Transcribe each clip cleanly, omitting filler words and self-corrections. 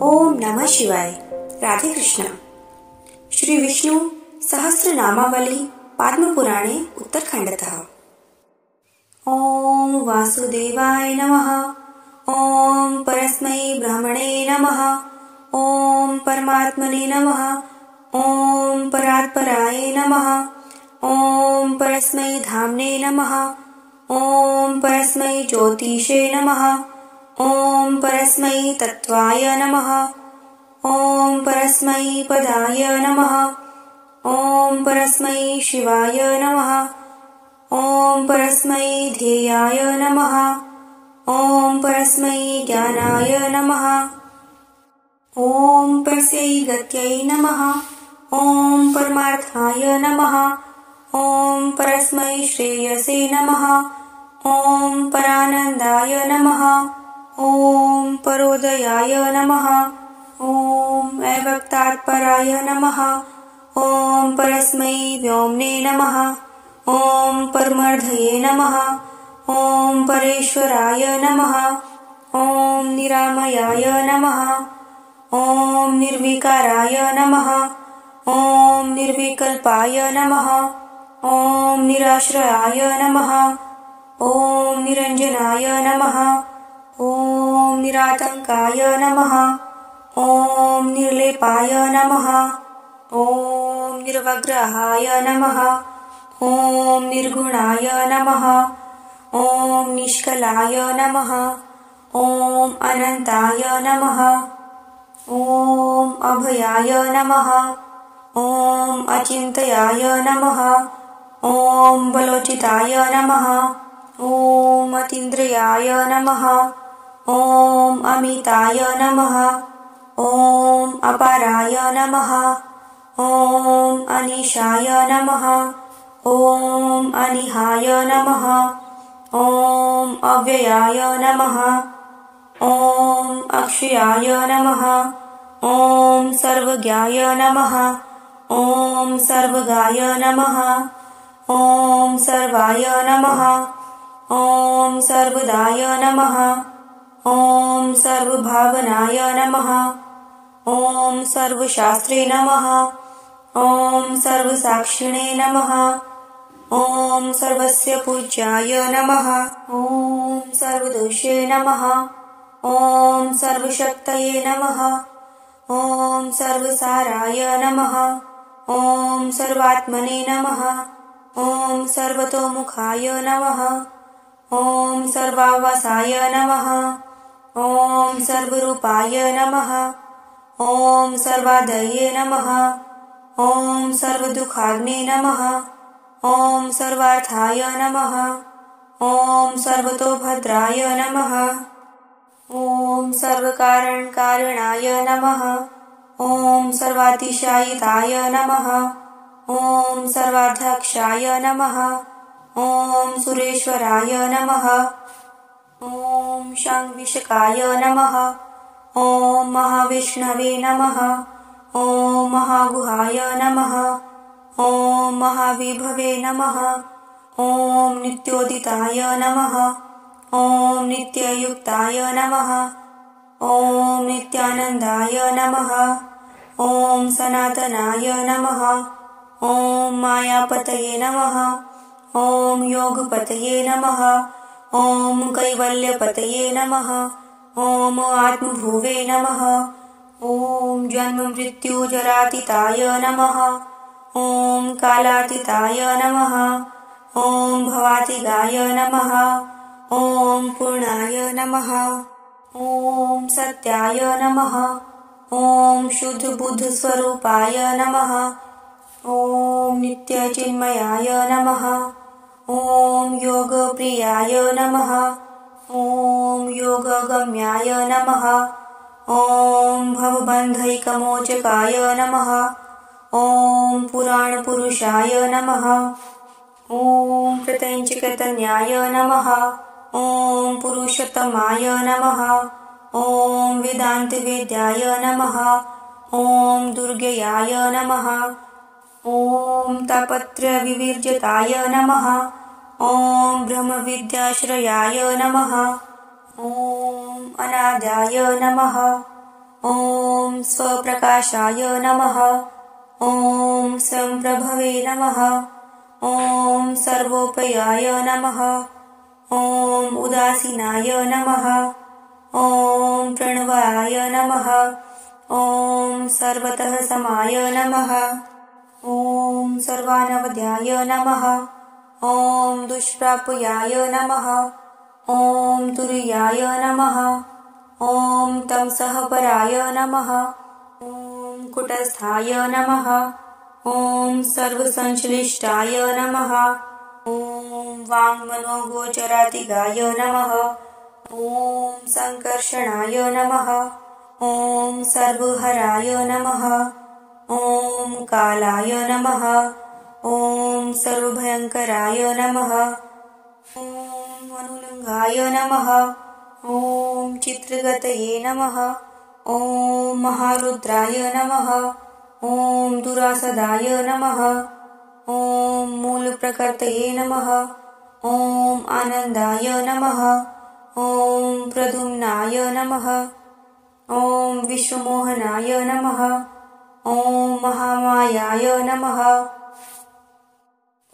ओम नमः शिवाय। राधे कृष्ण। श्री विष्णु सहस्रनामावली पद्मपुराणे उत्तरखंडतः। ओम वासुदेवाय नमः। ओम परस्मै ब्रह्मणे नमः। ओम परमात्मने नमः। ओम परात्पराय नमः। ओम परस्मै धाम्ने नमः। ओम परस्मै ज्योतिषे नमः। ओम परस्मै तत्त्वाय नमः। ओम परस्मै पदाय नमः। ओम परस्मै शिवाय नमः। ओम परस्मै ध्येयाय नमः। ओम परस्मै ज्ञानाय नमः। ओम परस्यै गत्यै नमः। ओम परमार्थाय नमः। ओम परस्मै श्रेयसे नमः। ओम परानन्दाय नमः। ओम परोदयाय नमः। ओम अव्यक्तात्पराय नमः। ओम परस्मै व्योम्ने नमः। ओम परमर्धये नमः। ओम परेश्वराय नमः। ओम निरामयाय नमः। ओम निर्विकाराय नमः। ओम निर्विकल्पाय नमः। ओम निराश्रयाय नमः। ओम निरंजनाय नमः। ओम निरातंकाय नमः। ओम निर्लेपाय नमः। ओम निर्वग्रहाय नमः। ओम निर्गुणाय नमः। ओम निष्कलाय नमः। ओम अनंताय नमः। ओम अभयाय नमः। ओम अचिंत्याय नमः। ओम बलोचिताय नमः। ओम अतीन्द्रियाय नमः। ओम अमिताय नमः। ओम अपाराय नमः। ओम अनिशाय नमः। ओम अनिहाय नमः। ओम अव्ययाय नमः। ओम अक्षयाय नमः। ओम सर्वज्ञाय नमः। ओम सर्वगाय नमः। ओम सर्वाय नमः। ओम सर्वदाय नमः। ओम सर्वभावनाय नमः। ओम सर्वशास्त्रे नमः। ओम सर्वसाक्षिणे नमः। ओम सर्वस्य पूज्याय नमः। ओम सर्वदोषे नमः। ओम सर्वशक्तये नमः। ओम सर्वसाराय नमः। ओम सर्वात्मने नमः। ओम सर्वतोमुखाय नमः। ओम सर्वावासाय नमः। ओम सर्वरूपाय नमः। ओम सर्वादये नमः। ओम सर्वदुःखाग्ने नमः। ओम सर्वार्थाय नमः। ओम सर्वतोभद्राय नमः। ओम सर्वकारणकारणाय नमः। ओम सर्वातिशायिताय नमः। ओम सर्वाध्यक्षाय नमः। ओम सुरेश्वराय नमः। ओम शंविशकाय नमः। ओम महाविष्णवे नमः। ओम महागुहाय नमः। ओम महाविभवे नमः। ओम नित्योदिताय नमः। ओम नित्ययुक्ताय नमः। ओम नित्यानंदाय नमः। ओम सनातनाय नमः। ओम मायापतये नमः। ओम योगपतये नमः। ओम कैवल्यपतये नमः। ओम आत्मभुवे नमः। ओम जन्म मृत्यु जरातीताय नमः। ओम कालातीताय नमः। ओम भवातिगाय नमः। ओम पूर्णाय नमः। ओम सत्याय नमः। ओम शुद्ध बुद्ध स्वरूपाय नमः। ओम नित्य चिन्मयाय नमः। ओम योग प्रियाय नमः। ओम योगगम्याय नमः। ओम भवबन्धैकमोचकाय नमः। ओम पुराण पुरुषाय नमः। ओम प्रत्यञ्चकतन्याय नमः। ओम पुरुषोत्तमाय नमः। ओम वेदान्तवेद्याय नमः। ओम दुर्गयाय नमः। ओम तापत्रयविवर्जिताय नमः। ओम ब्रह्मविद्याश्रयाय नमः। ओम अनाद्याय नमः। ॐ स्वप्रकाशाय नमः। ॐ संप्रभवे नमः। ॐ सर्वोपयाय नमः। ॐ उदासीनाय नमः। ॐ प्रणवाय नमः। ॐ सर्वतः समाय नमः। ॐ सर्वानवद्याय नमः। ॐ दुष्प्राप्याय नमः। ॐ तुरीयाय नमः। ॐ तमसः पराय नमः। ॐ कुटस्थाय नमः। ॐ सर्वसंश्लिष्टाय नमः। ॐ वाङ्मनोगोचरातिगाय नमः। ॐ संकर्षणाय नमः। ॐ सर्वहराय नमः। ॐ कालाय नमः। ॐ सर्वभयङ्कराय नमः। ॐ अनुलङ्घाय नमः। ॐ चित्रगतये नमः। ॐ महारुद्राय नमः। ॐ दुरासदाय नमः। ॐ मूलप्रकृतये नमः। ॐ आनन्दाय नमः। ॐ प्रद्युम्नाय नमः। ॐ विश्वमोहनाय नमः। ॐ महामायाय नमः।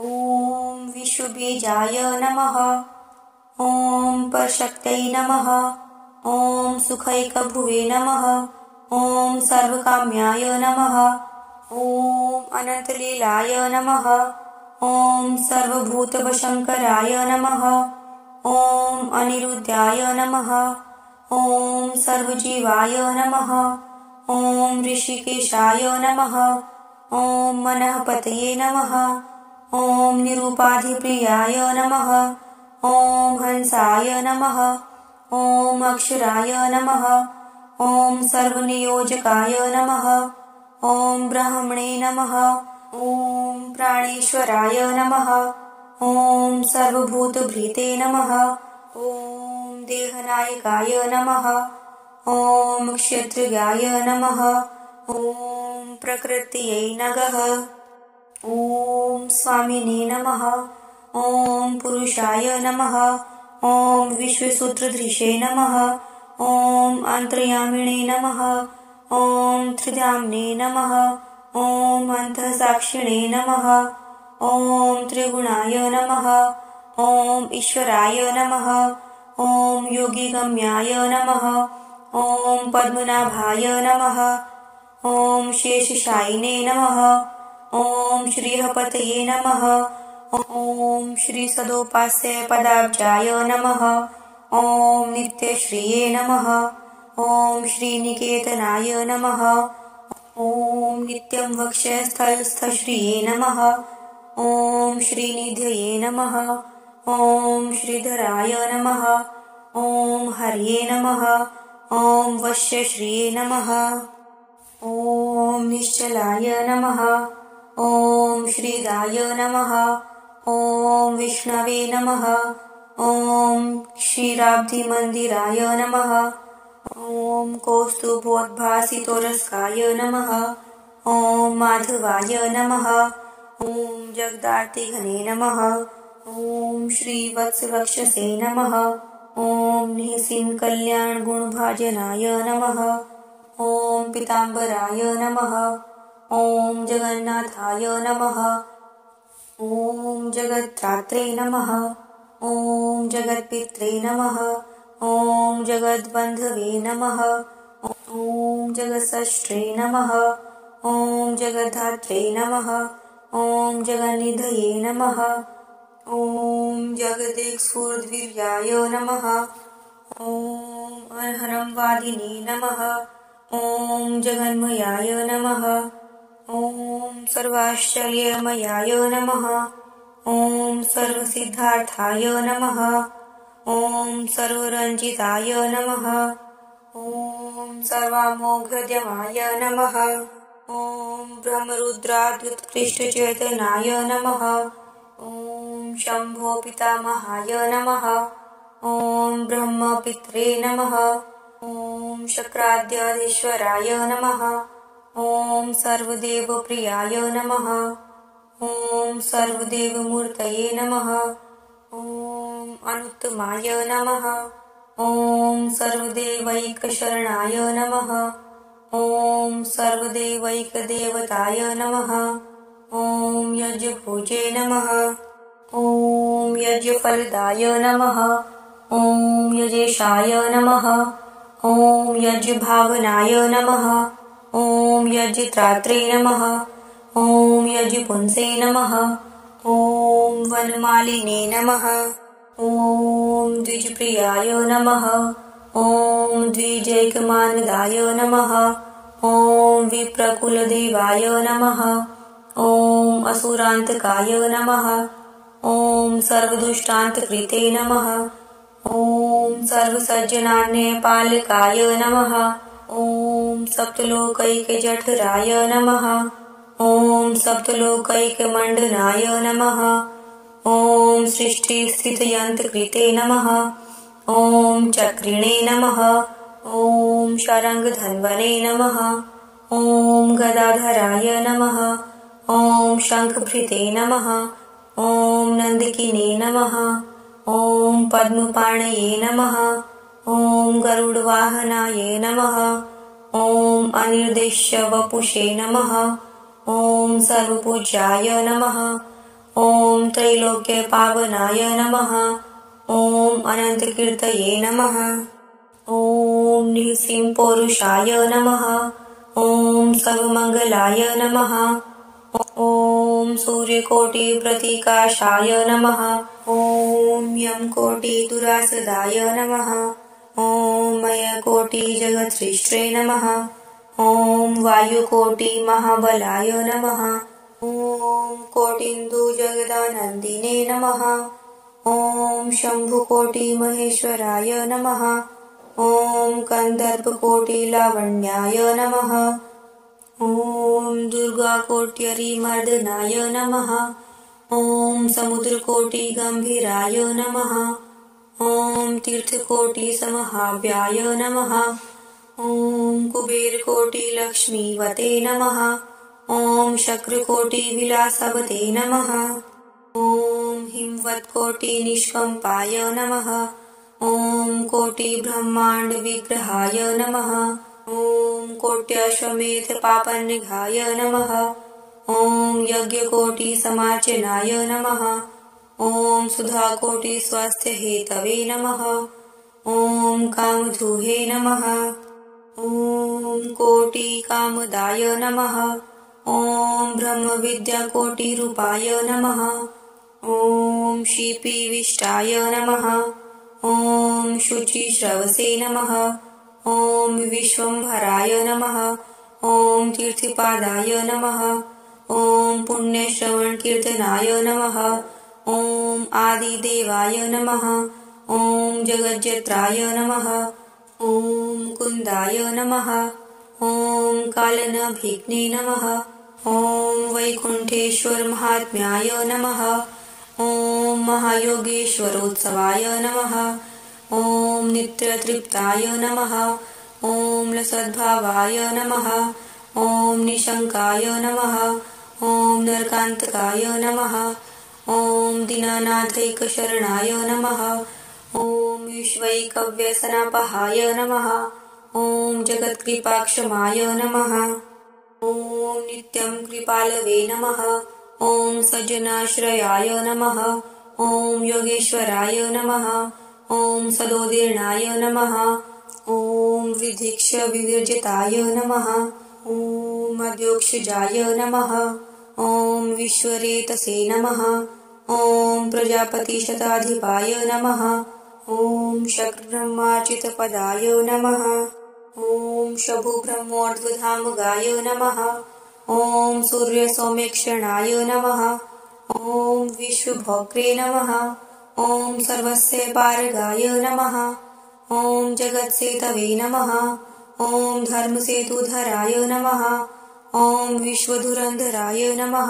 ॐ विश्वबीजाय नमः। ॐ परशक्त्यै नमः। ॐ सुखैकभुवे नमः। ॐ सर्वकाम्याय नमः। ॐ अनन्तलीलाय नमः। ॐ सर्वभूतवशङ्कराय नमः। ॐ अनिरुद्धाय नमः। ॐ सर्वजीवाय नमः। ॐ ऋषिकेशाय नमः। ॐ मनःपतये नमः। ॐ निरुपाधिप्रियाय नमः। ॐ हंसाय नमः। ॐ अक्षराय नमः। ॐ सर्वनियोजकाय नमः। ॐ ब्रह्मणे नमः। ॐ प्राणेश्वराय नमः। ॐ सर्वभूतभृते नमः। ॐ देहनायकाय नमः। ॐ क्षत्रियाय नमः। ॐ प्रकृत्यै नमः। ॐ स्वामिने नमः। ॐ पुरुषाय नमः। ॐ विश्वसूत्रधृषे नमः। ॐ अन्तर्यामिणे नमः। ॐ त्रिधाम्ने नमः। ॐ अन्तःसाक्षिणे नमः। ॐ त्रिगुणाय नमः। ॐ ईश्वराय नमः। ॐ योगिगम्याय नमः। ॐ पद्मनाभाय नमः। ॐ शेषशायिने नमः। ॐ श्रीहपतये नमः। ॐ श्रीसदोपास्य पदाब्जाय नमः। ॐ नित्यश्रिये नमः। ॐ श्रीनिकेतनाय नमः। ॐ नित्यं वक्षस्थलस्थश्रिये नमः। ॐ श्रीनिधये नमः। ॐ श्रीधराय नमः। ॐ हर्ये नमः। ॐ वश्यश्रिये नमः। ॐ निश्चलाय नमः। ॐ श्रीदाय नमः। ॐ विष्णवे नमः। ॐ क्षीराब्धिमन्दिराय नमः। ॐ कौस्तुभोद्भासितोरस्काय नमः। ॐ माधवाय नमः। ॐ जगदार्तिघने नमः। ॐ श्रीवत्सवक्षसे नमः। ॐ निःसीमकल्याणगुणभाजनाय नमः। ॐ पीताम्बराय नमः। ॐ जगन्नाथाय नमः। ॐ जगत्त्रात्रे नमः। ॐ जगत्पित्रे नमः। ॐ जगद्बन्धवे नमः। ॐ जगत्सष्ट्रे नमः। ॐ जगद्धात्रे नमः। ॐ जगन्निधये नमः। ॐ जगदेकस्फुरद्वीर्याय नमः। ॐ अर्हरं वादिने नमः। ॐ जगन्मयाय नमः। ॐ सर्वाश्चर्यमयाय नमः। ॐ सर्वसिद्धार्थाय नमः। ॐ सर्वरञ्जिताय नमः। ॐ सर्वामोघद्यमाय नमः। ॐ ब्रह्मरुद्राद्युत्कृष्टचैतन्याय नमः। ॐ शम्भो पितामहाय नमः। ॐ ब्रह्मपित्रे नमः। ॐ शक्राद्याधीश्वराय नमः। ॐ सर्वदेवप्रियाय नमः। ॐ सर्वदेवमूर्तये नमः। ॐ अनुत्तमाय नमः। ॐ सर्वदेवैकशरणाय नमः। ॐ सर्वदेवैकदेवताय नमः। ॐ यज्ञभुजे नमः। ॐ यज्ञफलदाय नमः। ॐ यजेशाय नमः। ॐ यज्ञभावनाय नमः। ॐ यज्ञत्रात्रे नमः। ॐ यज्ञपुंसे नमः। ॐ वनमालिने नमः। ॐ द्विजप्रियाय नमः। ॐ द्विजैकमानदाय नमः। ॐ विप्रकुलदेवाय नमः। ॐ असुरान्तकाय नमः। ॐ सर्वदुष्टान्तकृते नमः। ॐ सर्वसज्जनान्यपालकाय नमः। ॐ सप्तलोकैकजठराय नमः। ॐ सप्तलोकैकमण्डनाय नमः। ॐ सृष्टिस्थितियन्तकृते नमः। ॐ चक्रिणे नमः। ॐ शारङ्गधन्वने नमः। ॐ गदाधराय नमः। ॐ शङ्खभृते नमः। ॐ नन्दिकिने नमः। ॐ पद्मपाणये नमः। ॐ गरुडवाहनाय नमः। ॐ अनिर्देश्यवपुषे नमः। ॐ सर्वपूज्याय नमः। ॐ त्रैलोक्यपावनाय नमः। ॐ अनन्तकीर्तये नमः। ॐ निःसिंहपौरुषाय नमः। ॐ सर्वमङ्गलाय नमः। ॐ सूर्यकोटिप्रतिकाशाय नमः। ॐ यमकोटिदुरासदाय नमः। ॐ मयकोटिजगत्सृष्ट्रे नमः। ॐ वायुकोटिमहाबलाय नमः। ॐ कोटिन्दुजगदानन्दिने नमः। ॐ शम्भुकोटिमहेश्वराय नमः। ॐ कन्दर्पकोटिलावण्याय नमः। ॐ दुर्गाकोट्यरिमर्दनाय नमः। ॐ समुद्रकोटिगम्भीराय नमः। ॐ तीर्थकोटिसमहाव्याय नमः। ॐ कुबेरकोटिलक्ष्मीवते नमः। ॐ शक्रकोटिविलासवते नमः। ॐ हिमवत्कोटिनिष्कम्पाय नमः। ॐ कोटिब्रह्माण्डविग्रहाय नमः। ॐ कोट्यश्वमेधपापनिघाय नमः। ॐ यज्ञकोटिसमार्जनाय नमः। ॐ सुधाकोटिस्वास्थ्यहेतवे नमः। ॐ कामधुहे नमः। ॐ कोटिकामदाय नमः। ॐ ब्रह्मविद्याकोटिरूपाय नमः। ॐ शिपिविष्टाय नमः। ॐ शुचिश्रवसे नमः। ॐ विश्वम्भराय नमः। ॐ तीर्थपादाय नमः। ॐ पुण्यश्रवणकीर्तनाय नमः। ॐ आदिदेवाय नमः। ॐ जगज्जत्राय नमः। ॐ कुन्दाय नमः। ॐ कालनभिघ्ने नमः। ॐ वैकुण्ठेश्वरमहात्म्याय नमः। ॐ महायोगेश्वरोत्सवाय नमः। ॐ नित्यतृप्ताय नमः। ॐ लसद्भावाय नमः। ॐ निशङ्काय नमः। ॐ नरकान्तकाय नमः। ॐ दीनानाथैकशरणाय नमः। ॐ विश्वैकव्यसनापहाय नमः। ॐ जगत्कृपाक्षमाय नमः। ॐ नित्यं कृपालवे नमः। ॐ सज्जनाश्रयाय नमः। ॐ योगेश्वराय नमः। ॐ सदोदीर्णाय नमः। ॐ विधिक्षविवर्जिताय नमः। ॐ मध्योक्षजाय नमः। ॐ विश्वरेतसे नमः। ॐ प्रजापतिशताधिपाय नमः। ॐ शक्रब्रह्मार्चितपदाय नमः। ॐ शभुब्रह्मोर्ध्वधामगाय नमः। ॐ सूर्यसौम्यक्षणाय नमः। ॐ विश्वभोक्त्रे नमः। ॐ सर्वस्य पारगाय नमः। ॐ जगत्सेतवे नमः। ॐ धर्मसेतुधराय नमः। ॐ विश्वधुरन्धराय नमः।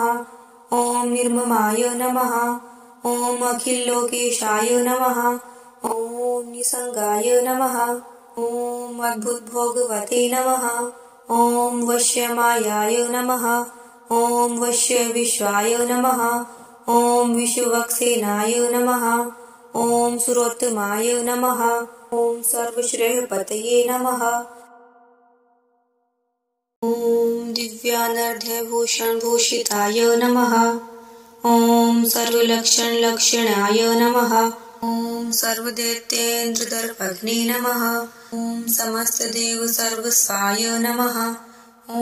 ॐ निर्ममाय नमः। ॐ अखिल्लोकेशाय नमः। ॐ निसङ्गाय नमः। ॐ अद्भुतभोगवते नमः। ॐ वश्यमायाय नमः। ॐ वश्यविश्वाय नमः। ॐ विश्ववक्सेनाय नमः। ॐ सुरोत्तमाय नमः। ॐ सर्वश्रेयपतये नमः। दिव्यानर्घ्यभूषणभूषिताय नमः। ॐ सर्वलक्षणलक्षणाय नमः। ॐ सर्वदैत्येन्द्रदर्पघ्ने नमः। ॐ समस्तदेवसर्वस्वाय नमः।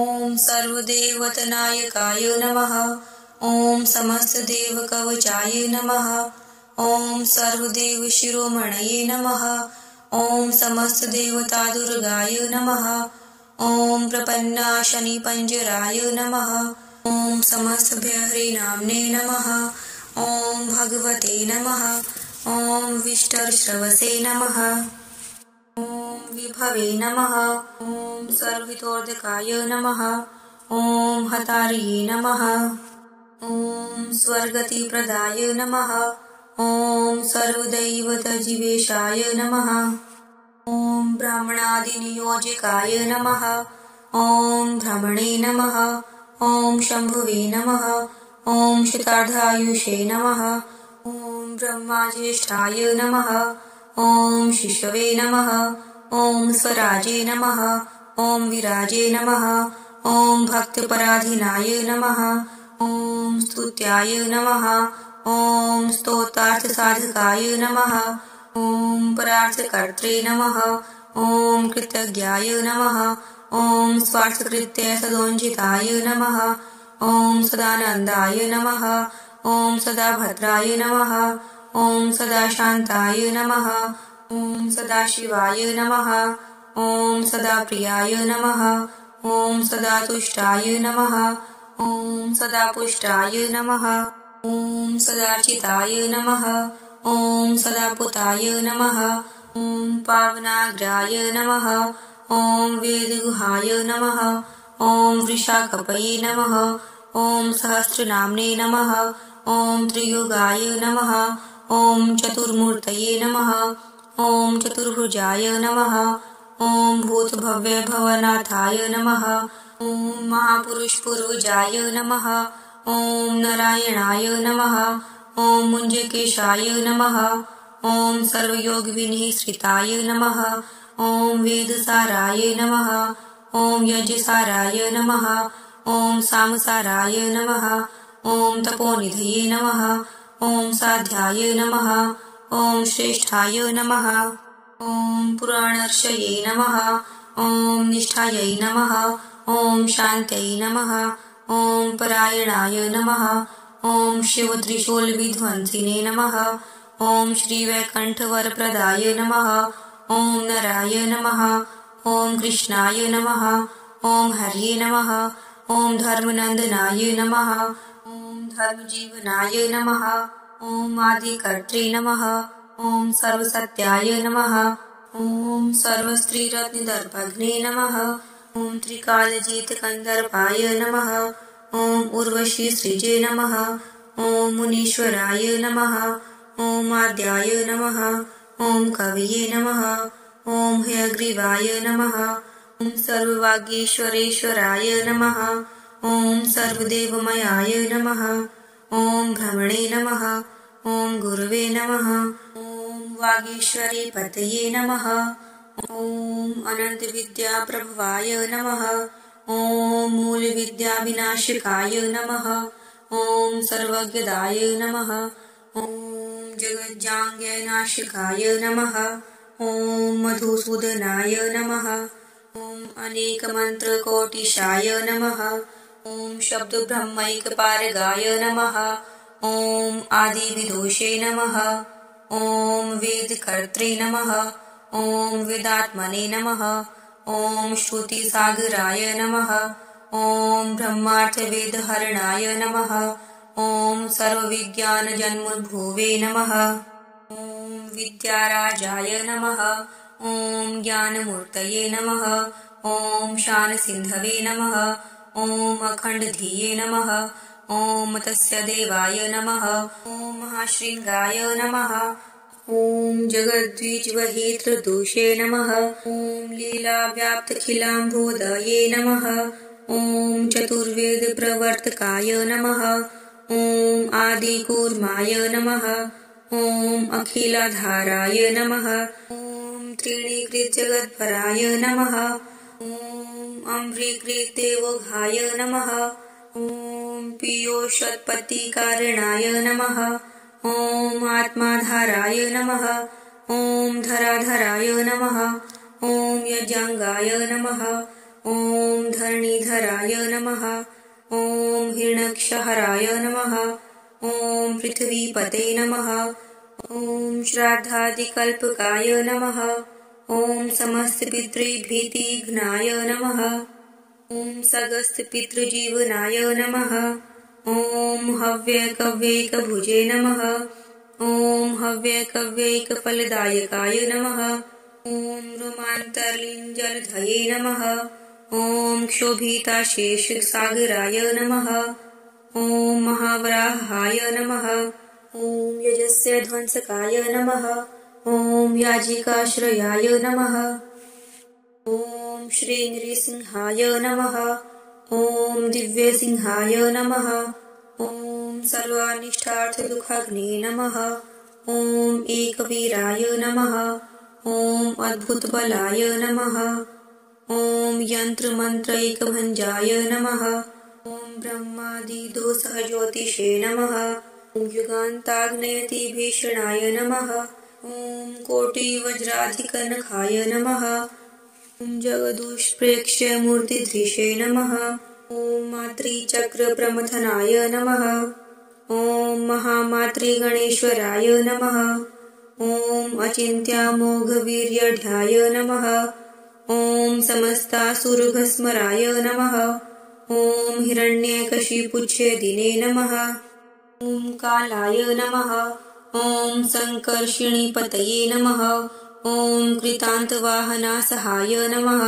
ॐ सर्वदेवतनायकाय नमः। ॐ समस्तदेवकवचाय नमः। ॐ सर्वदेवशिरोमणये नमः। ॐ समस्तदेवतादुर्गाय नमः। ॐ प्रपन्नाशनिपञ्जराय नमः। ॐ समस्तभयहरिनाम्ने नमः। ॐ भगवते नमः। ॐ विष्टरश्रवसे नमः। ॐ विभवे नमः। ॐ सर्वहितोर्धकाय नमः। ॐ हतार्ये नमः। ॐ स्वर्गतिप्रदाय नमः। ॐ सर्वदैवतजीवेशाय नमः। ॐ ब्राह्मणादिनियोजकाय नमः। ॐ भ्रमणे नमः। ॐ शम्भुवे नमः। ॐ शतार्धायुषे नमः। ॐ ब्रह्माज्येष्ठाय नमः। ॐ शिशवे नमः। ॐ स्वराजे नमः। ॐ विराजे नमः। ॐ भक्तपराधीनाय नमः। ॐ स्तुत्याय नमः। ॐ स्तोत्रार्थसाधकाय नमः। ॐ परार्थकर्त्रे नमः। ॐ कृतज्ञाय नमः। ॐ स्वार्थकृत्य सदोञ्जिताय नमः। ॐ सदानन्दाय नमः। ॐ सदाभद्राय नमः। ॐ सदाशान्ताय नमः। ॐ सदाशिवाय नमः। ॐ सदाप्रियाय नमः। ॐ सदातुष्टाय नमः। ॐ सदापुष्टाय नमः। ॐ सदार्चिताय नमः। ॐ सदापुताय नमः। ॐ पावनाग्राय नमः। ॐ वेदगुहाय नमः। ॐ वृषाकपये नमः। ॐ सहस्रनाम्ने नमः। ॐ त्रियुगाय नमः। ॐ चतुर्मूर्तये नमः। ॐ चतुर्भुजाय नमः। ॐ भूतभव्यभवनाथाय नमः। ॐ महापुरुषपूर्वजाय नमः। ॐ नारायणाय नमः। ॐ मुञ्जकेशाय नमः। ॐ सर्वयोगविनिःश्रिताय नमः। ॐ वेदसाराय नमः। ॐ यज्ञसाराय नमः। ॐ सामसाराय नमः। ॐ तपोनिधये नमः। ॐ साध्याय नमः। ॐ श्रेष्ठाय नमः। ॐ पुराणर्षये नमः। ॐ निष्ठायै नमः। ॐ शान्त्यै नमः। ॐ परायणाय नमः। ॐ शिवत्रिशूलविध्वंसिने नमः। ॐ श्रीवैकुण्ठवरप्रदाय नमः। ॐ नराय नमः। ॐ कृष्णाय नमः। ॐ हर्ये नमः। ॐ धर्मनन्दनाय नमः। ॐ धर्मजीवनाय नमः। ॐ आदिकर्त्रे नमः। ॐ सर्वसत्याय नमः। ॐ सर्वस्त्रीरत्नदर्पघ्ने नमः। ॐ त्रिकालजीतकन्दर्पाय नमः। ॐ उर्वशीसृजे नमः। ॐ मुनीश्वराय नमः। ॐ आद्याय नमः। ॐ कवये नमः। ॐ हयग्रीवाय नमः। ॐ सर्ववागीश्वरेश्वराय नमः। ॐ सर्वदेवमयाय नमः। ॐ भ्रमणे नमः। ॐ गुरवे नमः। ॐ वागीश्वरीपतये नमः। ॐ अनन्तविद्याप्रभवाय नमः। ॐ मूलविद्याविनाशकाय नमः। ॐ सर्वज्ञदाय नमः। ॐ जगज्जाङ्गनाशकाय नमः। ॐ मधुसूदनाय नमः। ॐ अनेकमन्त्रकोटिशाय नमः। ॐ शब्दब्रह्मैकपारगाय नमः। ॐ आदिविदुषे नमः। ॐ वेदकर्त्रे नमः। ॐ वेदात्मने नमः। ॐ श्रुतिसागराय नमः। ॐ ब्रह्मार्थवेदहरणाय नमः। ॐ सर्वविज्ञानजन्मभुवे नमः। ॐ विद्याराजाय नमः। ॐ ज्ञानमूर्तये नमः। ॐ शानसिन्धवे नमः। ॐ अखण्डधिये नमः। ॐ मत्स्य देवाय नमः। ॐ महाशृङ्गाय नमः। ॐ जगद्विजवहित्रदोषे नमः। ॐ लीलाव्याप्तखिलाम्भोदये नमः। ॐ चतुर्वेदप्रवर्तकाय नमः। ॐ आदिकूर्माय नमः। ॐ अखिलाधाराय नमः। ॐ त्रिणीकृतजगद्भराय नमः। ॐ अम्भ्रीकृतदेवघाय नमः। ॐ पीयूषोत्पत्तिकारणाय नमः। ॐ आत्माधाराय नमः। ॐ धराधराय नमः। ॐ यज्ञाङ्गाय नमः। ॐ धरणीधराय नमः। ॐ हिरण्यक्षहराय नमः। ॐ पृथ्वीपते नमः। ॐ श्राद्धादिकल्पकाय नमः। ॐ समस्तपितृभीतिघ्नाय नमः। ॐ सगस्तपितृजीवनाय नमः। ॐ हव्यकव्यैकभुजे नमः। ॐ हव्यकव्यैकफलदायकाय नमः। ॐ रुमान्तर्लिञ्जलधये नमः। ॐ क्षोभिताशेषसागराय नमः। ॐ महावराहाय नमः। ॐ यजस्य ध्वंसकाय नमः। ॐ याजिकाश्रयाय नमः। ॐ श्रीनृसिंहाय नमः। ॐ दिव्यसिंहाय नमः। ॐ सर्वानिष्टार्थदुःखाग्ने नमः। ॐ एकवीराय नमः। ॐ अद्भुतबलाय नमः। ॐ यन्त्रमन्त्रैकभञ्जाय नमः। ॐ ब्रह्मादिदोषज्योतिषे नमः। ॐ युगान्ताग्नेयतिभीषणाय नमः। ॐ कोटिवज्राधिकनखाय नमः। ॐ जगदुष्प्रेक्ष्यमूर्तिधृषे नमः। ॐ मातृचक्रप्रमथनाय नमः। ॐ महामातृगणेश्वराय नमः। ॐ अचिन्त्यामोघवीर्यढ्याय नमः। ॐ समस्तासुरभस्मराय नमः। ॐ हिरण्यकशिपुच्छेदिने नमः। ॐ कालाय नमः। ॐ संकर्षिणीपतये नमः। ॐ कृतान्तवाहनासहाय नमः।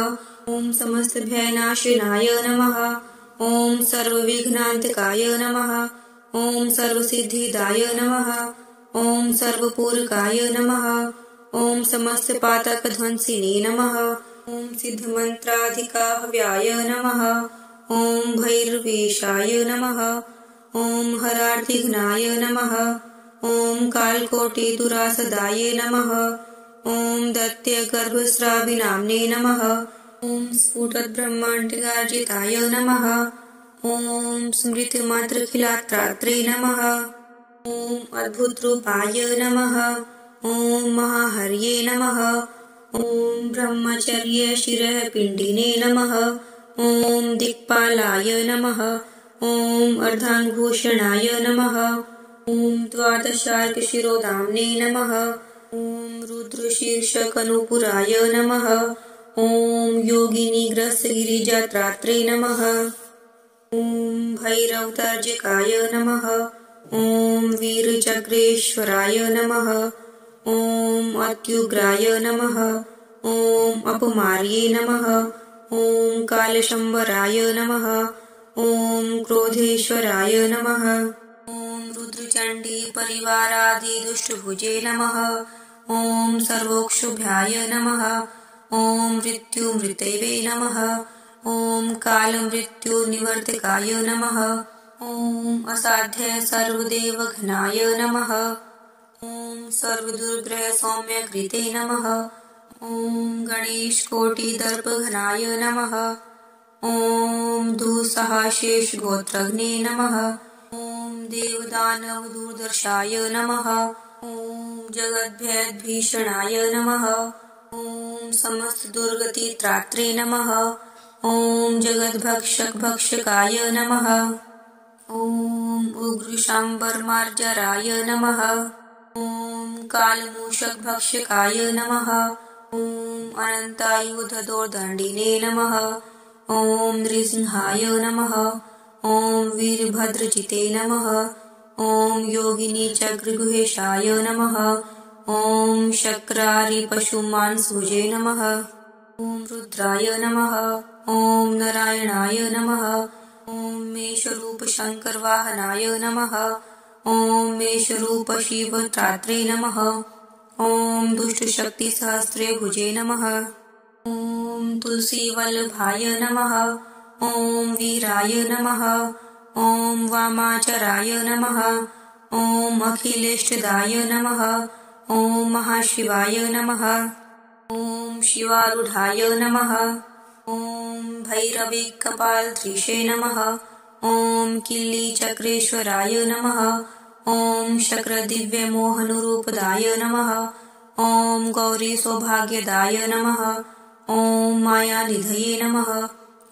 ॐ समस्तभयनाशनाय नमः। ॐ सर्वविघ्नान्तकाय नमः। ॐ सर्वसिद्धिदाय नमः। ॐ सर्वपूरकाय नमः। ॐ समस्तपातकध्वंसिने नमः। ॐ सिद्धमन्त्राधिकाहव्याय नमः। ॐ भैरवेशाय नमः। ॐ हरार्तिघ्नाय नमः। ॐ कालकोटिदुरासदाय नमः। ॐ दैत्यगर्भस्राविनाम्ने नमः। ॐ स्फुटद्ब्रह्माण्डगार्जिताय नमः। ॐ स्मृतिमात्रखिलात्रात्रे नमः। ॐ अद्भुतरूपाय नमः। ॐ महाहर्ये नमः। ॐ ब्रह्मचर्यशिरःपिण्डिने नमः। ॐ दिक्पालाय नमः। ॐ अर्धाङ्गभूषणाय नमः। ॐ द्वादशार्कशिरोधाम्ने नमः। ॐ रुद्रशीर्षकनुपुराय नमः। ॐ योगिनीग्रस्तगिरिजात्रात्रे नमः। ॐ भैरवतर्जकाय नमः। ॐ वीरचक्रेश्वराय नमः। ॐ अत्युग्राय नमः। ॐ अपमार्ये नमः। ॐ कालशम्बराय नमः। ॐ क्रोधेश्वराय नमः। ॐ रुद्रचण्डी परिवारादिदुष्टभुजे नमः। ॐ सर्वोक्षुभ्याय नमः। ॐ मृत्युमृतैवे नमः। ॐ कालमृत्युनिवर्तकाय नमः। ॐ असाध्य सर्वदेवघनाय नमः। ॐ सर्वदुर्ग्रहसौम्यकृते नमः। ॐ गणेशकोटिदर्पघनाय नमः। ॐ दुःसहाशेषगोत्रघ्ने नमः। ॐ देवदानवदुर्दर्शाय नमः। ॐ जगद्भयद्भीषणाय नमः। ॐ समस्तदुर्गतित्रात्रे नमः। ॐ जगद्भक्षकभक्षकाय नमः। ॐ उग्रशाम्बरमार्जराय नमः। ॐ कालमूषकभक्षकाय नमः। ॐ अनन्तायुधदोर्दण्डिने नमः। ॐ नृसिंहाय नमः। ॐ वीरभद्रजिते नमः। ॐ योगिनीचक्रगुहेशाय नमः। ॐ शक्रारिपशुमांसभुजे नमः। ॐ रुद्राय नमः। ॐ नारायणाय नमः। ॐ मेषरूपशङ्करवाहनाय नमः। ॐ मेषरूपशिवत्रात्रे नमः। ॐ दुष्टशक्तिसहस्रे भुजे नमः। ॐ तुलसीवल्लभाय नमः। ॐ वीराय नमः। ॐ वामाचराय नमः। ॐ अखिलेष्टदाय नमः। ॐ महाशिवाय नमः। ॐ शिवारूढाय नमः। ॐ भैरविकपालधृषे नमः। ॐ किल्लीचक्रेश्वराय नमः। ॐ शक्रदिव्यमोहनरूपदाय नमः। ॐ गौरीसौभाग्यदाय नमः। ॐ मायानिधये नमः।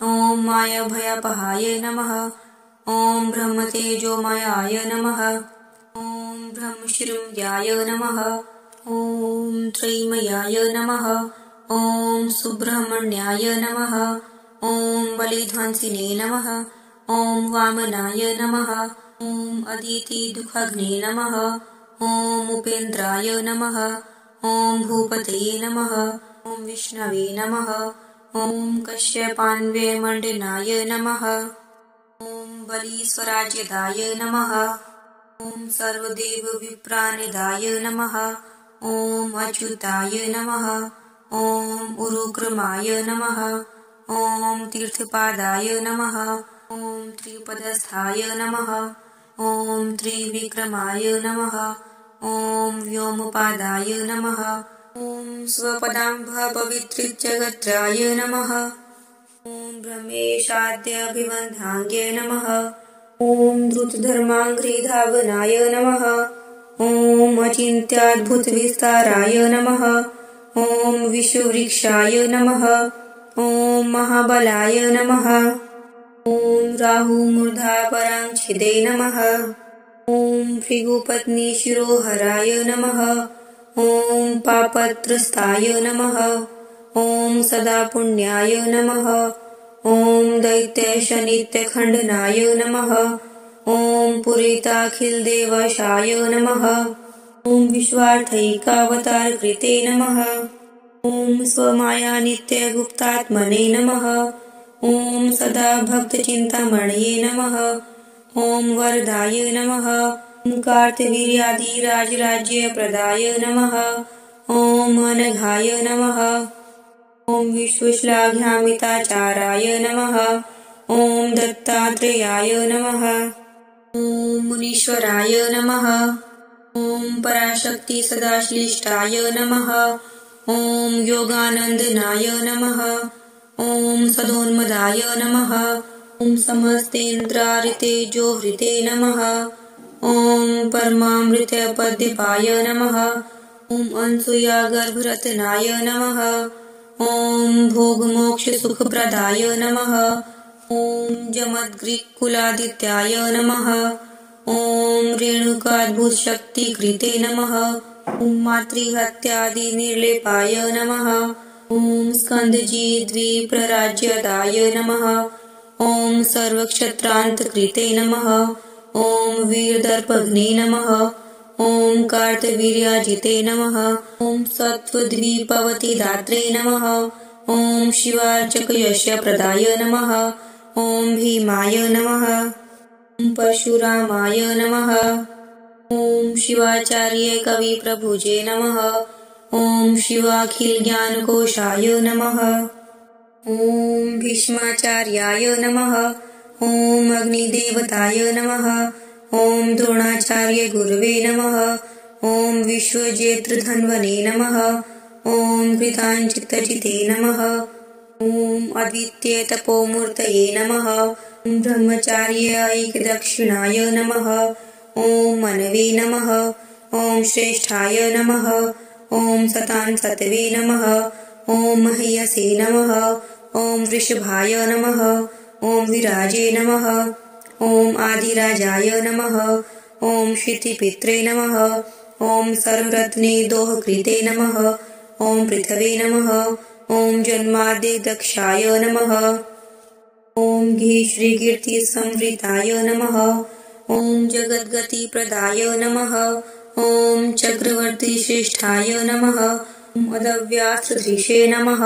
ॐ मायाभयपहाय नमः। ॐ ब्रह्मतेजोमयाय नमः। ॐ ब्रह्मशृङ्ग्याय नमः। ॐ त्रैमयाय नमः। ॐ सुब्रह्मण्याय नमः। ॐ बलिध्वंसिने नमः। ॐ वामनाय नमः। ॐ अदितिदुःखघ्ने नमः। ॐ उपेन्द्राय नमः। ॐ भूपतये नमः। ॐ विष्णवे नमः। ॐ कश्यपान्वयमण्डनाय नमः। ॐ बलीस्वराज्यदाय नमः। ॐ सर्वदेवविप्रानिदाय नमः। ॐ अच्युताय नमः। ॐ उरुक्रमाय नमः। ॐ तीर्थपादाय नमः। ॐ त्रिपदस्थाय नमः। ॐ त्रिविक्रमाय नमः। ॐ व्योमपादाय नमः। ॐ स्वपदाम्भपवित्रजगत्राय नमः। ॐ ब्रह्मेशाद्यभिबन्धाङ्गे नमः। ॐ द्रुतधर्माङ्घ्रिधावनाय नमः। ॐ अचिन्त्याद्भुतविस्ताराय नमः। ॐ विश्ववृक्षाय नमः। ॐ महाबलाय नमः। ॐ राहुमूर्धापराङ्छिदे नमः। ॐ भृगुपत्नीशिरोहराय नमः। ॐ पापत्रस्ताय नमः। ॐ सदापुण्याय नमः। ॐ दैत्यशनित्यखण्डनाय नमः। ॐ पुरीताखिलदेवशाय नमः। ॐ विश्वार्थैकावतारकृते नमः। ॐ स्वमायानित्यगुप्तात्मने नमः। ॐ सदा भक्तचिन्तामणये नमः। ॐ वरदाय नमः। ॐ कार्तवीर्यादिराजराज्यप्रदाय नमः। ॐ अनघाय नमः। ॐ विश्वश्लाघ्यामिताचाराय नमः। ॐ दत्तात्रेयाय नमः। ॐ मुनीश्वराय नमः। ॐ पराशक्तिसदाश्लिष्टाय नमः। ॐ योगानन्दनाय नमः। ॐ सदोन्मदाय नमः। ॐ समस्तेन्द्रारितेजोहृते नमः। ॐ परमामृतपद्यपाय नमः। ॐ अनसूयागर्भरत्नाय नमः। ॐ भोगमोक्षसुखप्रदाय नमः। ॐ जमद्ग्रीकुलादित्याय नमः। ॐ रेणुकाद्भुतशक्तिकृते नमः। ॐ मातृहत्यादिनिर्लेपाय नमः। ॐ स्कन्दजीद्विप्रराज्यदाय नमः। ॐ सर्वक्षत्रान्तकृते नमः। ॐ वीरदर्पघ्ने नमः। ॐ कार्तवीर्याजिते नमः। ॐ सत्त्वद्विपवतिदात्रे नमः। ॐ शिवार्चकयशप्रदाय नमः। ॐ भीमाय नमः। ॐ परशुरामाय नमः। ॐ शिवाचार्य कविप्रभुजे नमः। ॐ शिवाखिलज्ञानकोशाय नमः। ॐ भीष्माचार्याय नमः। ॐ अग्निदेवताय नमः। ॐ द्रोणाचार्य गुरवे नमः। ॐ विश्वजेत्रधन्वने नमः। ॐ कृताञ्चित्तजिते नमः। ॐ अद्वितीयतपोमूर्तये नमः। ॐ ब्रह्मचार्य ऐकदक्षिणाय नमः। ॐ मनवे नमः। ॐ श्रेष्ठाय नमः। ॐ सतान्सतवे नमः। ॐ मह्यसे नमः। ॐ वृषभाय नमः। ॐ विराजे नमः। ॐ आदिराजाय नमः। ॐ क्षितिपित्रे नमः। ॐ सर्वरत्ने दोहकृते नमः। ॐ पृथवे नमः। ॐ जन्माद्यदक्षाय नमः। ॐ घीश्रीकीर्तिसंवृताय नमः। ॐ जगद्गतिप्रदाय नमः। ॐ चक्रवर्तिश्रेष्ठाय नमः। ॐ अदव्यासधृषे नमः।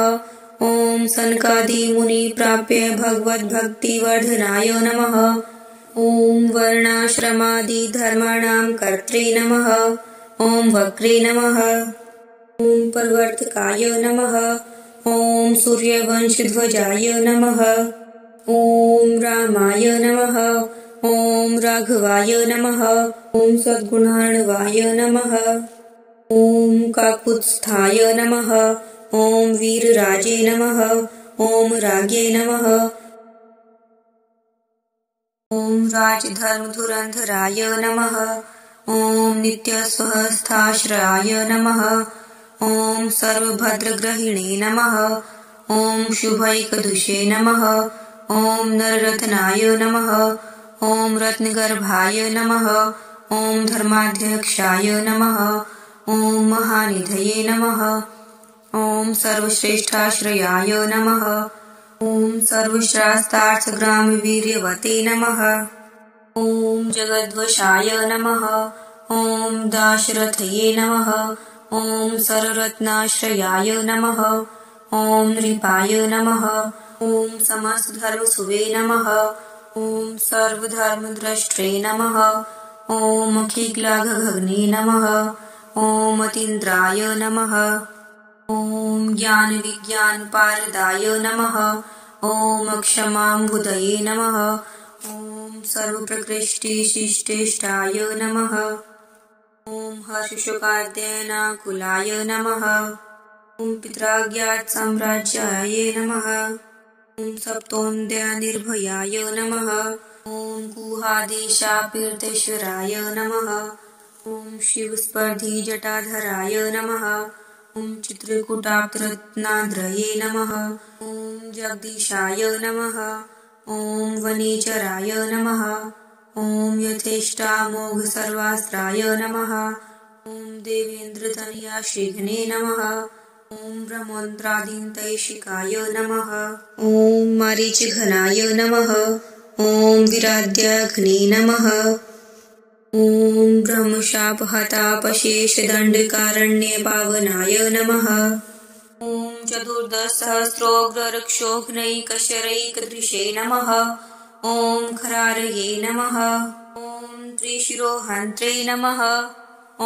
ॐ सनकादिमुनिप्राप्य भगवद्भक्तिवर्धनाय नमः। ॐ वर्णाश्रमादिधर्माणां कर्त्रे नमः। ॐ वक्रे नमः। ॐ प्रवर्तकाय नमः। ॐ सूर्यवंशध्वजाय नमः। ॐ रामाय नमः। ॐ राघवाय नमः। ॐ सद्गुणार्णवाय नमः। ॐ काकुत्स्थाय नमः। ॐ वीरराजे नमः। ॐ राज्ञे नमः। ॐ राजधर्मधुरन्धराय नमः। ॐ नित्यस्वस्थाश्रयाय नमः। ॐ सर्वभद्रग्रहिणे नमः। ॐ शुभैकदुषे नमः। ॐ नररत्नाय नमः। ॐ रत्नगर्भाय नमः। ॐ धर्माध्यक्षाय नमः। ॐ महानिधये नमः। ॐ सर्वश्रेष्ठाश्रयाय नमः। ॐ सर्वशास्त्रार्थग्रामवीर्यवते नमः। ॐ जगद्वशाय नमः। ॐ दाशरथये नमः। ॐ सर्वरत्नाश्रयाय नमः। ॐ नृपाय नमः। ॐ समस्तधर्मसुवे नमः। ॐ सर्वधर्मद्रष्ट्रे नमः। ॐ अखिलाघघग्ने नमः। ॐ अतीन्द्राय नमः। ॐ ज्ञानविज्ञानपारदाय नमः। ॐ अक्षमाम्बुधये नमः। ॐ सर्वप्रकृष्टिशिष्टेष्टाय नमः। ॐ हर्षशोकाद्यनाकुलाय नमः। ॐ पित्राज्ञातसाम्राज्याय नमः। ॐ सप्तोऽन्ध्यनिर्भयाय नमः। ॐ गुहादेशापीर्थेश्वराय नमः। ॐ शिवस्पर्धी जटाधराय नमः। ॐ चित्रकूटाब्धरत्नाद्रये नमः। ॐ जगदीशाय नमः। ॐ वनेचराय नमः। ॐ यथेष्टामोघसर्वास्त्राय नमः। ॐ देवेन्द्रतनयाश्रीघ्ने नमः। ॐ ब्रह्मोन्द्रादिन्तैशिकाय नमः। ॐ मारीचघनाय नमः। ॐ विराध्याघ्ने नमः। ॐ ब्रह्मशापहतापशेषदण्डकारण्यपावनाय नमः। ॐ चतुर्दशसहस्रोग्ररक्षोघ्नैकशरैकदृशे नमः। ॐ खरारये नमः। ॐ त्रिशिरोहन्त्रे नमः। ॐ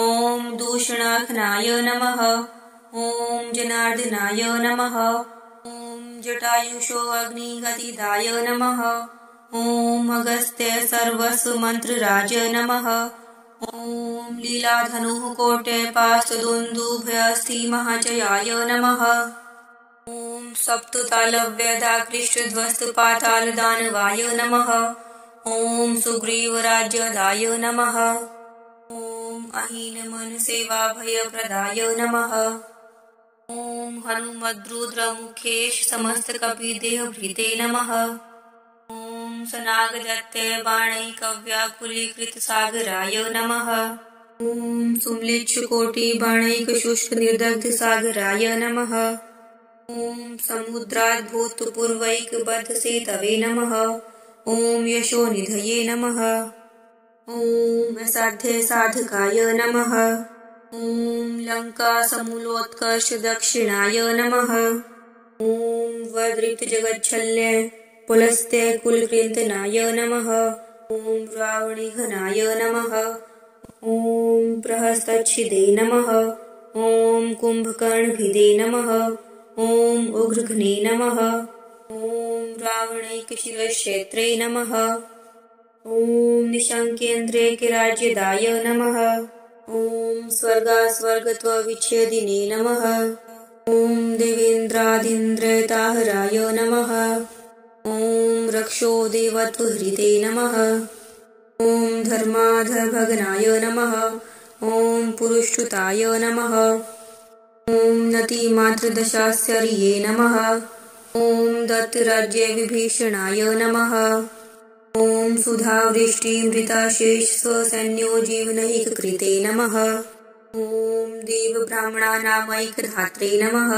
दूषणाघ्नाय नमः। ॐ जनार्दनाय नमः। ॐ जटायुषोऽग्निगतिदाय नमः। ॐ अगस्त्य सर्वस्वमन्त्रराज नमः। ॐ लीलाधनुः कोटयपास्तदुन्दुभयस्थिमहाजयाय नमः। ॐ सप्ततालव्यधाकृष्टध्वस्तपातालदानवाय नमः। ॐ सुग्रीवराज्यदाय नमः। ॐ अहीनमनसेवाभयप्रदाय नमः। ॐ हनुमद्रुद्रमुखेश समस्तकपिदेहभृते नमः। ॐ सनागदत्तबाणैकव्याकुलीकृतसागराय नमः। ॐ सुम्लिच्छुकोटिबाणैकशुष्कनिर्दग्धसागराय नमः। ॐ समुद्राद्भूतपूर्वैकबद्धसेतवे नमः। ॐ यशोनिधये नमः। ॐ असाध्यसाधकाय नमः। ॐ लङ्कासमूलोत्कर्षदक्षिणाय नमः। ॐ वदृतजगच्छल्य पुलस्त्यकुलकृन्तनाय नमः। ॐ रावणिघनाय नमः। ॐ प्रहस्तच्छिदे नमः। ॐ कुम्भकर्णभिदे नमः। ॐ उग्रघ्ने नमः। ॐ रावणैकशिरश्रेत्रे नमः। ॐ निशङ्केन्द्रेकराज्यदाय नमः। ॐ स्वर्गास्वर्गत्वविच्छेदिने नमः। ॐ देवेन्द्रादीन्द्रताहराय नमः। ॐ रक्षोदेवत्वहृते नमः। ॐ धर्माधर्भगनाय नमः। ॐ पुरुषुताय नमः। ॐ नतिमात्रदशास्यर्ये नमः। ॐ दत्तराज्यविभीषणाय नमः। ॐ सुधावृष्टिमृताशेषस्वसैन्योजीवनैककृते नमः। ॐ देवब्राह्मणानामैकधात्रे नमः।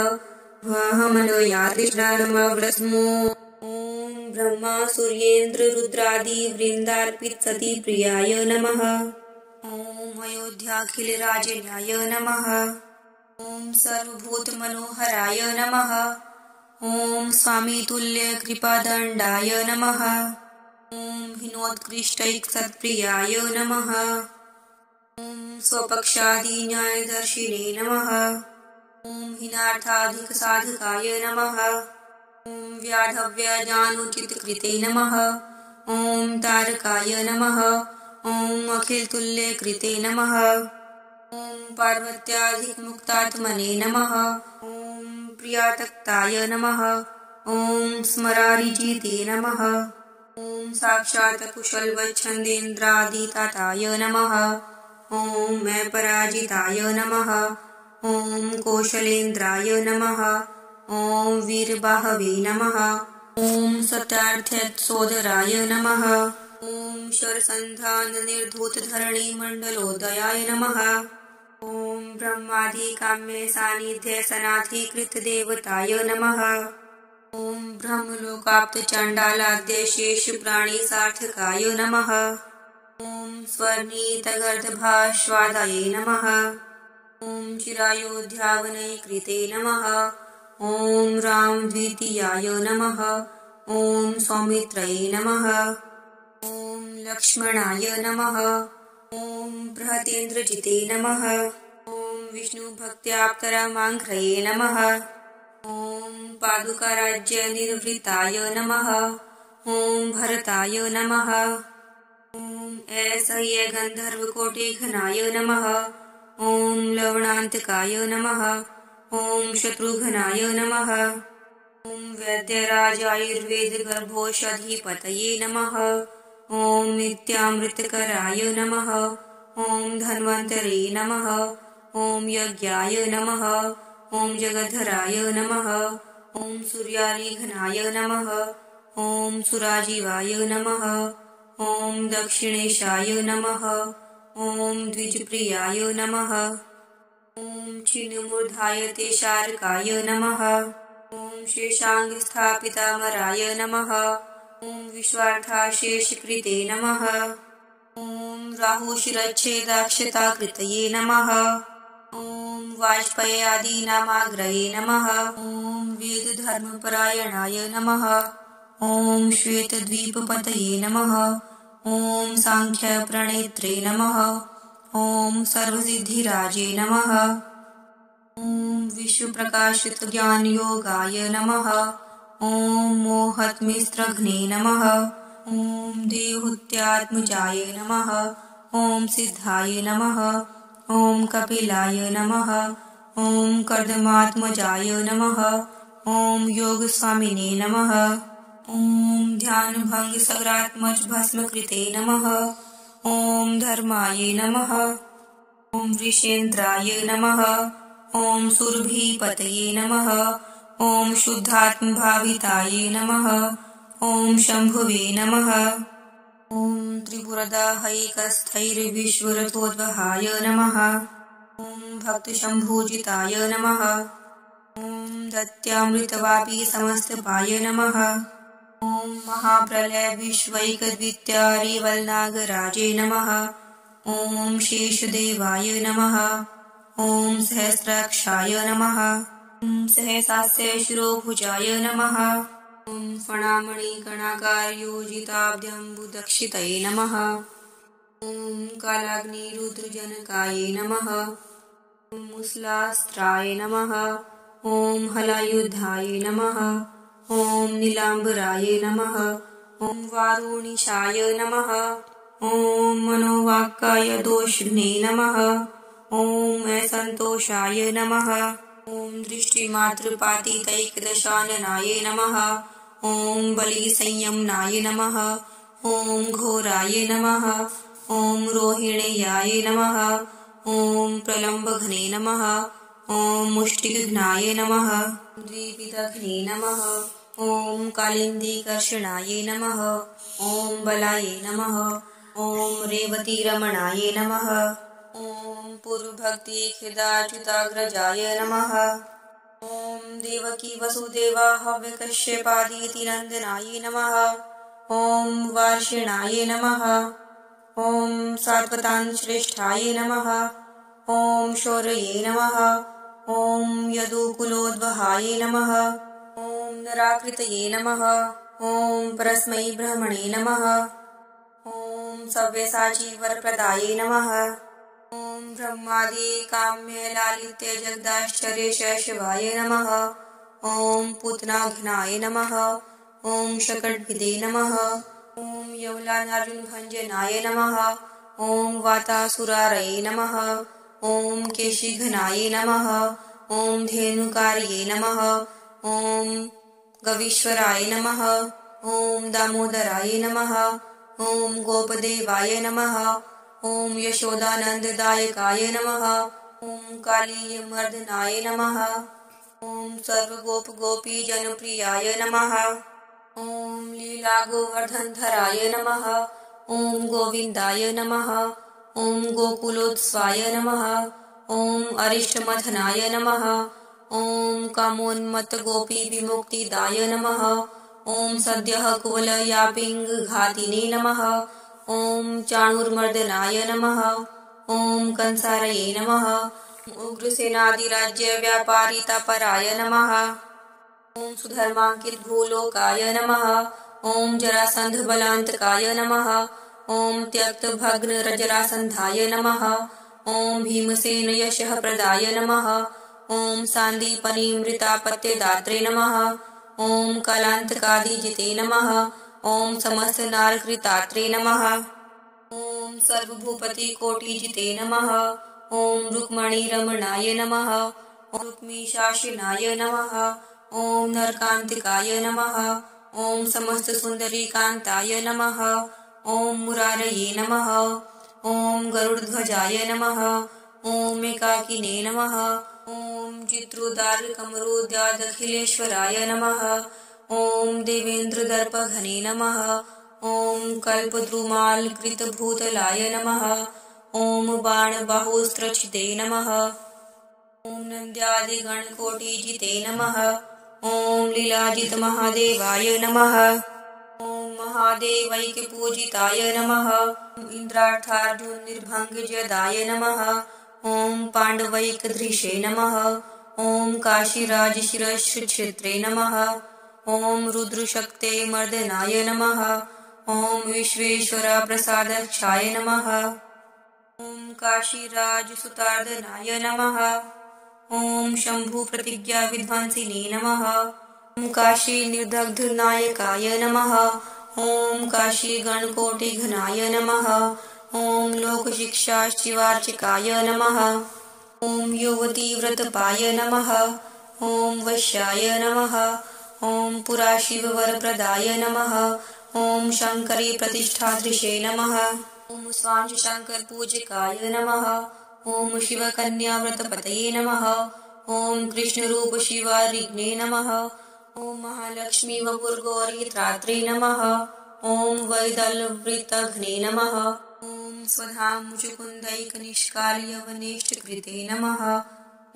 वाहमनोयादृष्टारमव्रस्मो ॐ ब्रह्मा सूर्येन्द्ररुद्रादिवृन्दार्पितसती प्रियाय नमः। ॐ अयोध्याखिलराजन्याय नमः। ॐ सर्वभूतमनोहराय नमः। ॐ स्वामितुल्यकृपादण्डाय नमः। ॐ हिनोत्कृष्टैकसत्प्रियाय नमः। ॐ स्वपक्षादिन्यायदर्शिने नमः। ॐ हिनार्थाधिकसाधकाय नमः। ॐ व्याधव्यजानुचितकृते नमः। ॐ तारकाय नमः। ॐ अखिलतुल्यकृते नमः। ॐ पार्वत्याधिकमुक्तात्मने नमः। ॐ प्रियातक्ताय नमः। ॐ स्मरारिजिते नमः। ॐ साक्षात् कुशलवच्छन्देन्द्रादिताताय नमः। ॐ मैपराजिताय नमः। ॐ कौशलेन्द्राय नमः। ॐ वीरबाहवे नमः। ॐ सत्यार्थसोदराय नमः। ॐ शरसन्धाननिर्धूतधरणीमण्डलोदयाय नमः। ॐ ब्रह्मादिकाम्ये सान्निध्यसनाधिकृतदेवताय नमः। ॐ ब्रह्मलोकाप्तचाण्डालाद्यशेषप्राणिसार्थकाय नमः। ॐ स्वर्णीतगर्दभास्वादाय नमः। ॐ चिरायोध्यावनैकृते नमः। ॐ रामद्वितीयाय नमः। ॐ सौमित्राय नमः। ॐ लक्ष्मणाय नमः। ॐ बृहतेन्द्रजिते नमः। ॐ विष्णुभक्त्याप्तरामाङ्घ्रये नमः। ॐ पादुकाराज्यनिर्वृताय नमः। ॐ भरताय नमः। ॐ ऐसह्यगन्धर्वकोटिघनाय नमः। ॐ लवणान्तकाय नमः। ॐ शत्रुघ्नाय नमः। ॐ वैद्यराजायुर्वेदगर्भोषधिपतये नमः। ॐ नित्यामृतकराय नमः। ॐ धन्वन्तरे नमः। ॐ यज्ञाय नमः। ॐ जगद्धराय नमः। ॐ सूर्यारिघ्नाय नमः। ॐ सुराजीवाय नमः। ॐ दक्षिणेशाय नमः। ॐ द्विजप्रियाय नमः। ॐ छिन्नमूर्धाय तेशार्काय नमः। ॐ शेषाङ्गस्थापितामराय नमः। ॐ विश्वार्थाशेषकृते नमः। ॐ राहुशिरच्छेदाक्षताकृतये नमः। ॐ वाजपेयादीनामाग्रये नमः। ॐ वेदधर्मपरायणाय नमः। ॐ श्वेतद्वीपपतये नमः। ॐ साङ्ख्यप्रणेत्रे नमः। ॐ सर्वसिद्धिराजे नमः। ॐ विश्वप्रकाशितज्ञानयोगाय नमः। ॐ मोहत्मिस्त्रघ्ने नमः। ॐ देवहूत्यात्मजाय नमः। ॐ सिद्धाय नमः। ॐ कपिलाय नमः। ॐ कर्दमात्मजाय नमः। ॐ योगस्वामिने नमः। ॐ ध्यानभङ्गसगरात्मजभस्मकृते नमः। ॐ धर्माय नमः। ॐ वृषेन्द्राय नमः। ॐ सुरभिपतये नमः। ॐ शुद्धात्मभाविताय नमः। ॐ शम्भुवे नमः। ॐ त्रिपुरदाहैकस्थैर्विश्वरथोद्वहाय नमः। ॐ भक्तशम्भुजिताय नमः। ॐ दत्यामृतवापी समस्तपाय नमः। ॐ महाप्रलयविश्वैकद्वित्यारिवल्नागराजे नमः। ॐ शेषदेवाय नमः। ॐ सहस्राक्षाय नमः। ॐ सहसास्यशिरोभुजाय नमः। ॐ फणामणिकणाकारयोजिताब्जम्बुदक्षितये नमः। ॐ कालाग्निरुद्रजनकाय नमः। ॐ मुसलास्त्राय नमः। ॐ हलायुधाय नमः। ॐ नीलाम्बराय नमः। ॐ वारुणीशाय नमः। ॐ मनोवाक्काय दोषघ्ने नमः। ॐ असन्तोषाय नमः। ॐ दृष्टिमात्रपातितैकदशाननाय नमः। ॐ बलिसंयमनाय नमः। ॐ घोराय नमः। ॐ रोहिणेयाय नमः। ॐ प्रलम्बघ्ने नमः। ॐ मुष्टिघ्नाय नमः। द्विविधघ्ने नमः। ॐ कालिन्दीकर्षणाय नमः। ॐ बलाय नमः। ॐ रेवतीरमणाय नमः। ॐ पूर्वभक्तिखिदाच्युताग्रजाय नमः। ॐ देवकी वसुदेवाहव्यकश्यपादितिनन्दनाय नमः। ॐ वार्षिणाय नमः। ॐ सात्वतान्श्रेष्ठाय नमः। ॐ शौर्ये नमः। ॐ यदुकुलोद्वहाय नमः। ॐ नराकृतये नमः। ॐ परस्मै ब्रह्मणे नमः। ॐ सव्यसाचीवरप्रदाय नमः। ॐ ब्रह्मादिकाम्यलालित्यजगदाश्चर्यशैशवाय नमः। ॐ पूतनाघ्नाय नमः। ॐ शकटभिदे नमः। ॐ यवलानार्जुनभञ्जनाय नमः। ॐ वातासुरारये नमः। ॐ केशिघ्नाय नमः। ॐ धेनुकार्ये नमः। ॐ गवीश्वराय नमः। ॐ दामोदराय नमः। ॐ गोपदेवाय नमः। ॐ यशोदानन्ददायकाय नमः। ॐ कालीयमर्दनाय नमः। ॐ सर्वगोपगोपीजनप्रियाय नमः। ॐ लीलागोवर्धनधराय नमः। ॐ गोविन्दाय नमः। ॐ गोकुलोत्सवाय नमः। ॐ अरिष्टमथनाय नमः। ॐ कामोन्मत्तगोपीविमुक्तिदाय नमः। ॐ सद्यः कुवलयापिङ्गघातिने नमः। ॐ चाणूरमर्दनाय नमः। ॐ कंसारये नमः। उग्रसेनादिराज्यव्यापारितापराय नमः। ॐ सुधर्माङ्कितभूलोकाय नमः। ॐ जरासन्धबलान्तकाय नमः। ॐ त्यक्तभग्नजरासन्धाय नमः। ॐ भीमसेनयशःप्रदाय नमः। ॐ सान्दीपनीमृतापत्यदात्रे नमः। ॐ कालान्तकादिजिते नमः। ॐ समस्तनारकृतात्रे नमः। ॐ सर्वभूपतिकोटिजिते नमः। ॐ रुक्मणीरमणाय नमः। ॐ रुक्मीशासनाय नमः। ॐ नरकान्तिकाय नमः। ॐ समस्तसुन्दरीकान्ताय नमः। ॐ मुरारये नमः। ॐ गरुडध्वजाय नमः। ॐ एकाकिने नमः। ॐ चित्रोदारकमरोद्यादखिलेश्वराय नमः। ॐ देवेन्द्रदर्पघने नमः। ॐ कल्पद्रुमालकृतभूतलाय नमः। ॐ बाणबाहुस्त्रच्छिदे नमः। ॐ नन्द्यादिगणकोटिजिते नमः। ॐ लीलाजितमहादेवाय नमः। ॐ महादेवैकपूजिताय नमः। इन्द्रार्थार्जुननिर्भङ्गजदाय नमः। ॐ पाण्डवैकधृषे नमः। ॐ काशीराजशिरश्क्षेत्रे नमः। ॐ रुद्रशक्ते मर्दनाय नमः। ॐ विश्वेश्वरप्रसादक्षाय नमः। ॐ काशीराजसुतार्दनाय नमः। ॐ शम्भुप्रतिज्ञाविध्वंसिने नमः। ॐ काशीनिर्दग्धनायकाय नमः। ॐ काशीगणकोटिघनाय नमः। ॐ लोकशिक्षाशिवार्चिकाय नमः। ॐ युवतीव्रतपाय नमः। ॐ वैश्याय नमः। ॐ पुराशिववरप्रदाय नमः। ॐ शङ्करी प्रतिष्ठाधृषे नमः। ॐ स्वांशशङ्करपूजकाय नमः। ॐ शिवकन्याव्रतपतये नमः। ॐ कृष्णरूपशिवारिग्ने नमः। ॐ महालक्ष्मीवपुर्गौरीत्रात्रे नमः। ॐ वैदलवृतघ्ने नमः। ॐ स्वधामुचुकुन्दैकनिष्कालयवनेष्टकृते नमः।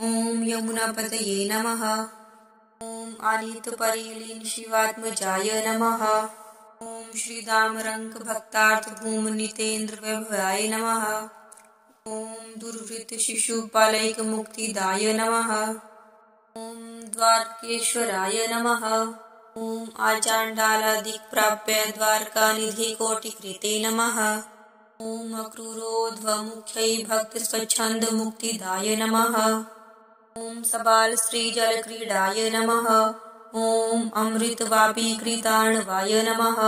ॐ यमुनापतये नमः। ॐ आनीतपरिलीनशिवात्मजाय नमः। ॐ श्रीदामरङ्कभक्तार्थभूमनितेन्द्रवैभवाय नमः। ॐ दुर्वृत्तशिशुपालैकमुक्तिदाय नमः। ॐ द्वारकेश्वराय नमः। ॐ आचाण्डालादिक्प्राप्य द्वारकानिधिकोटिकृते नमः। ॐ अक्रूरोध्वमुख्यै भक्तस्वच्छन्दमुक्तिदाय नमः। ॐ सबालश्रीजलक्रीडाय नमः। ॐ अमृतवापीकृतार्णवाय नमः।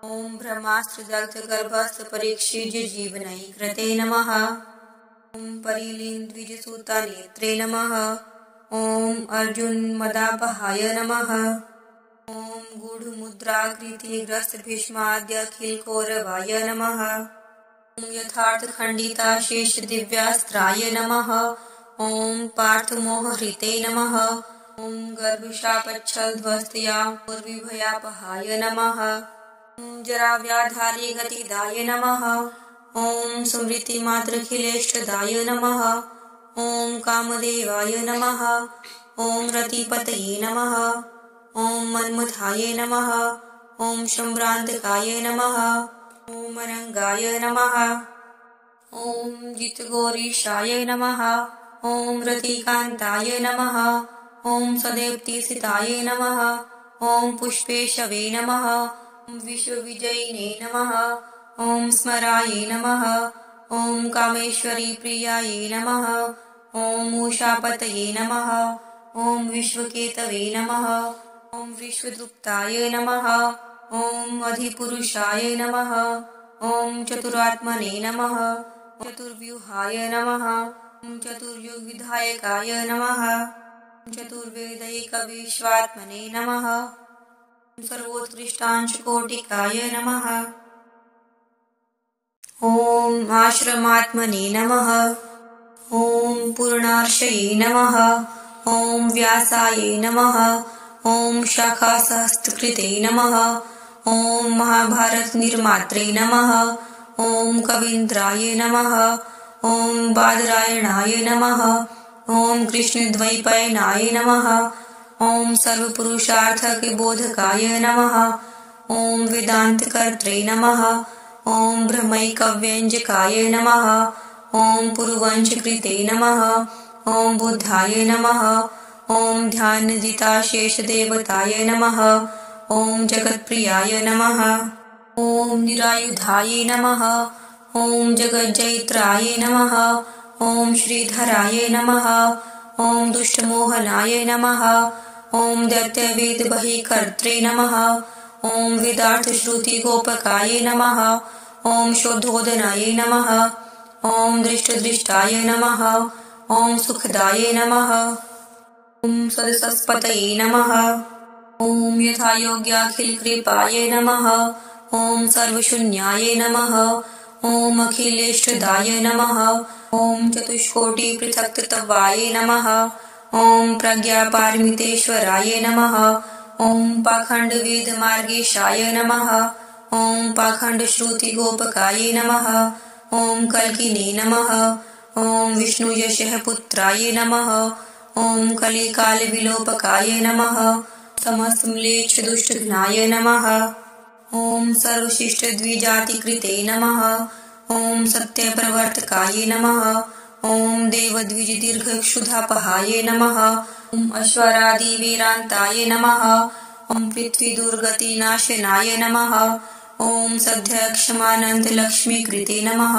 ॐ ब्रह्मास्त्रदग्धगर्भस्थपरीक्षितजीवनैकृते नमः। ॐ परिलीनद्विजसुतानेत्रे नमः। ॐ अर्जुनमदापहाय नमः। ॐ गूढमुद्राकृतिग्रस्तभीष्माद्यखिलकौरवाय नमः। ॐ यथार्थखण्डिताशेषदिव्यास्त्राय नमः। ॐ पार्थमोहहृते नमः। ॐ गर्भशापच्छलध्वस्तया पूर्विभयापहाय नमः। ॐ जराव्याधारिगतिदाय नमः। ॐ स्मृतिमात्रखिलेष्टदाय नमः। ॐ कामदेवाय नमः। ॐ रतिपतये नमः। ॐ मन्मथाय नमः। ॐ सम्भ्रान्तकाय नमः। ॐ अनङ्गाय नमः। ॐ जितगौरीशाय नमः। ॐ रतिकान्ताय नमः। ॐ सदेप्तिसिताय नमः। ॐ पुष्पेशवे नमः। ॐ विश्वविजयिने नमः। ॐ स्मराय नमः। ॐ कामेश्वरीप्रियाय नमः। ॐ उषापतये नमः। ॐ विश्वकेतवे नमः। ॐ विश्वदुप्ताय नमः। ॐ अधिपुरुषाय नमः। ॐ चतुरात्मने नमः। चतुर्व्यूहाय नमः। ॐ चतुर्युगविधायकाय नमः। चतुर्वेदैकविश्वात्मने नमः। सर्वोत्कृष्टांशकोटिकाय नमः। ॐ आश्रमात्मने नमः। ॐ पूर्णार्षये नमः। ॐ व्यासाय नमः। ॐ शाखासहस्रकृते नमः। ॐ महाभारतनिर्मात्रे नमः। ॐ कवीन्द्राय नमः। ॐ बादरायणाय नमः। ॐ कृष्णद्वैपायनाय नमः। ॐ सर्वपुरुषार्थके बोधकाय नमः। ॐ वेदान्तकर्त्रे नमः। ॐ ब्रह्मैकव्यञ्जकाय नमः। ॐ पुरुवंशकृते नमः। ॐ बुद्धाय नमः। ॐ ध्यानजिताशेषदेवताय नमः। ॐ जगत्प्रियाय नमः। ॐ निरायुधाय नमः। ॐ जगज्जयित्राय नमः। ॐ श्रीधराय नमः। ॐ दुष्टमोहनाय नमः। ॐ दैत्यवेदबहिकर्त्रे नमः। ॐ वेदार्थश्रुतिगोपकाय नमः। ॐ शोधोदनाय नमः। ॐ दृष्टदृष्टाय नमः। ॐ सुखदाय नमः। ॐ सदसस्पतये नमः। ॐ यथायोग्याखिलकृपाय नमः। ॐ सर्वशून्याय नमः। ॐ अखिलेष्टदाय नमः। ॐ चतुष्कोटिपृथक्तत्वाय नमः। ॐ प्रज्ञापारमितेश्वराय नमः। ॐ पाखण्डवेदमार्गेशाय नमः। ॐ पाखण्डश्रुतिगोपकाय नमः। ॐ कल्किने नमः। ॐ विष्णुयशःपुत्राय नमः। ॐ कलिकालविलोपकाय नमः। समस्तम्लेच्छदुष्टघ्नाय नमः। ॐ सर्वशिष्टद्विजातिकृते नमः। ॐ सत्यप्रवर्तकाय नमः। ॐ देवद्विजदीर्घक्षुधापहाय नमः। ॐ अश्वरादिवीरान्ताय नमः। ॐ पृथ्वीदुर्गतिनाशनाय नमः। ॐ सद्यक्षमानन्तलक्ष्मीकृते नमः।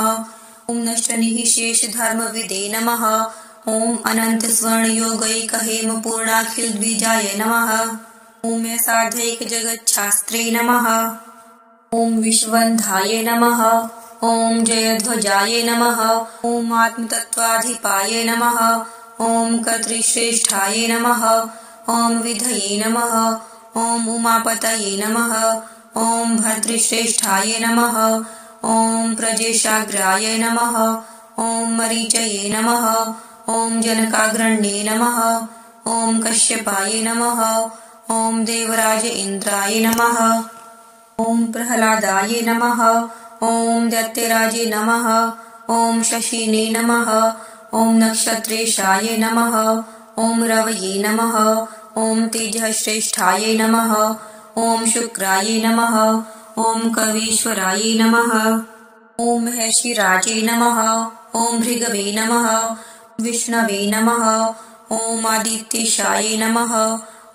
ॐ नष्टनिःशेषधर्मविदे नमः। ॐ अनन्तस्वर्णयोगैकहेमपूर्णाखिलद्विजाय नमः। ॐ यसार्धैकजगच्छास्त्रे नमः। ॐ विश्वबन्धाय नमः। ॐ जयध्वजाय नमः। ॐ आत्मतत्त्वाधिपाय नमः। ॐ कर्तृश्रेष्ठाय नमः। ॐ विधये नमः। ॐ उमापतये नमः। ॐ भर्तृश्रेष्ठाय नमः। ॐ प्रजेशाग्राय नमः। ॐ मरीचये नमः। ॐ जनकाग्रण्ये नमः। ॐ कश्यपाय नमः। ॐ देवराज इन्द्राय नमः। ॐ प्रह्लादाय नमः। ॐ दैत्यराजे नमः। ॐ शशिने नमः। ॐ नक्षत्रेशाय नमः। ॐ रवये नमः। ॐ तेजश्रेष्ठाय नमः। ॐ शुक्राय नमः। ॐ कवीश्वराय नमः। ॐ महेशिराजे नमः। ॐ भृगवे नमः। विष्णवे नमः। ॐ आदित्येशाय नमः।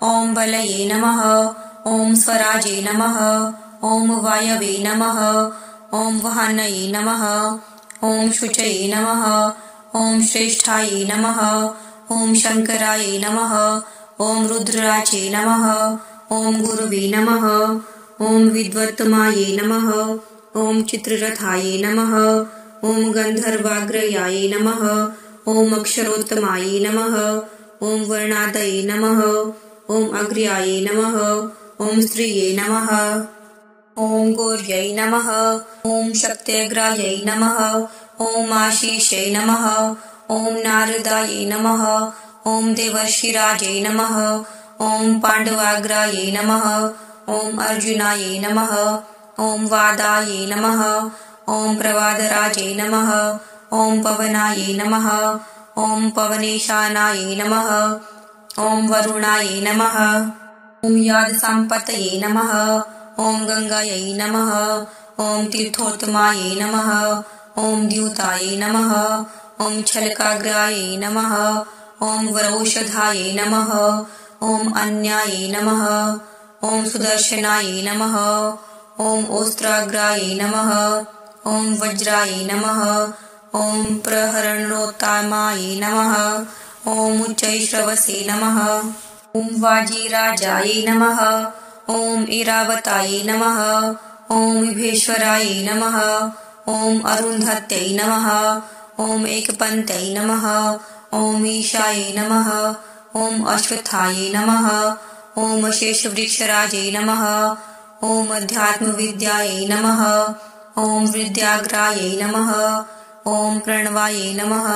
ॐ बलये नमः। ॐ स्वराजे नमः। ॐ वायवे नमः। ॐ वहानये नमः। ॐ शुचये नमः। ॐ श्रेष्ठाय नमः। ॐ शङ्कराय नमः। ॐ रुद्राचे नमः। ॐ गुरुवे नमः। ॐ विद्वत्तमाय नमः। ॐ चित्ररथाय नमः। ॐ गन्धर्वाग्रयाय नमः। ॐ अक्षरोत्तमाय नमः। ॐ वर्णादये नमः। ॐ अग्र्याय नमः। ॐ स्त्रिये नमः। ॐ गौर्यै नमः। ॐ शक्त्यग्रायै नमः। ॐ आशीषै नमः। ॐ नारदाय नमः। ॐ देवर्षिराजे नमः। ॐ पाण्डवाग्रायै नमः। ॐ अर्जुनाय नमः। ॐ वादाय नमः। ॐ प्रवादराजे नमः। ॐ पवनाय नमः। ॐ पवनेशानाय नमः। ॐ वरुणाय नमः। ॐ यादसम्पतये नमः। ॐ गङ्गायै नमः। ॐ तीर्थोत्तमाय नमः। ॐ द्यूताय नमः। ॐ छलकाग्राय नमः। ॐ वरौषधाय नमः। ॐ अन्याय नमः। ॐ सुदर्शनाय नमः। ॐ ओस्त्राग्राय नमः। ॐ वज्राय नमः। ॐ प्रहरणोत्तमाय नमः। ॐ उच्चैश्रवसे नमः। ॐ वाजीराजाय नमः। ॐ ऐरावताय नमः। ॐ विभेश्वराय नमः। ॐ अरुन्धत्यै नमः। ॐ एकपन्त्यै नमः। ॐ ईशाय नमः। ॐ अश्वत्थाय नमः। ॐ शेषवृक्षराजे नमः। ॐ अध्यात्मविद्यायै नमः। ॐ विद्याग्रायै नमः। ॐ प्रणवायै नमः।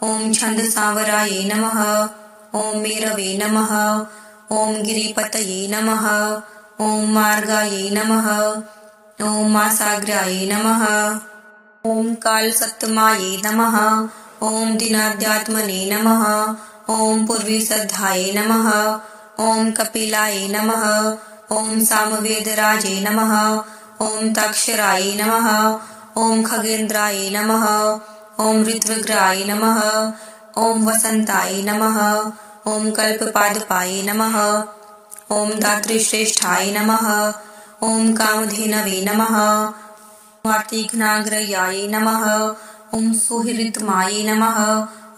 ॐ छन्दसावरायै नमः। ॐ मेरवे नमः। ॐ गिरिपतये नमः। ॐ मार्गायै नमः। ॐ मासाग्रायै नमः। ॐ कालसत्तमायै नमः। ॐ दिनाध्यात्मने नमः। ॐ पूर्वीसद्धायै नमः। ॐ कपिलायै नमः। ॐ सामवेदराजे नमः। ॐ ताक्षरायै नमः। ॐ खगेन्द्रायै नमः। ॐ ऋत्विग्राय नमः। ॐ वसन्ताय नमः। ॐ कल्पपादपाय नमः। ॐ धातृश्रेष्ठाय नमः। ॐ कामधेनवे नमः। वार्तिघ्नाग्रयाय नमः। ॐ सुहृत्तमाय नमः।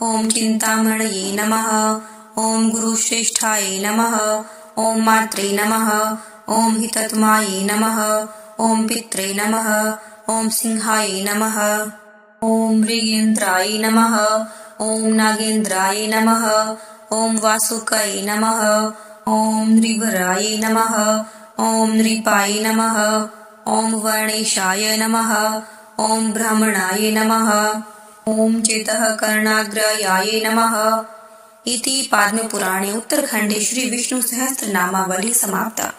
ॐ चिन्तामणये नमः। ॐ गुरुश्रेष्ठाय नमः। ॐ मात्रे नमः। ॐ हितत्माय नमः। ॐ पित्रे नमः। ॐ सिंहाय नमः। ॐ मृगेन्द्राय नमः। ॐ नागेन्द्राय नमः। ॐ वासुकाय नमः। ॐ नृवराय नमः। ॐ नृपाय नमः। ॐ वर्णेशाय नमः। ॐ ब्राह्मणाय नमः। ॐ चेतः कर्णाग्रयाय नमः। इति पद्मपुराणे उत्तरखण्डे श्री विष्णु सहस्रनामावली समाप्ता।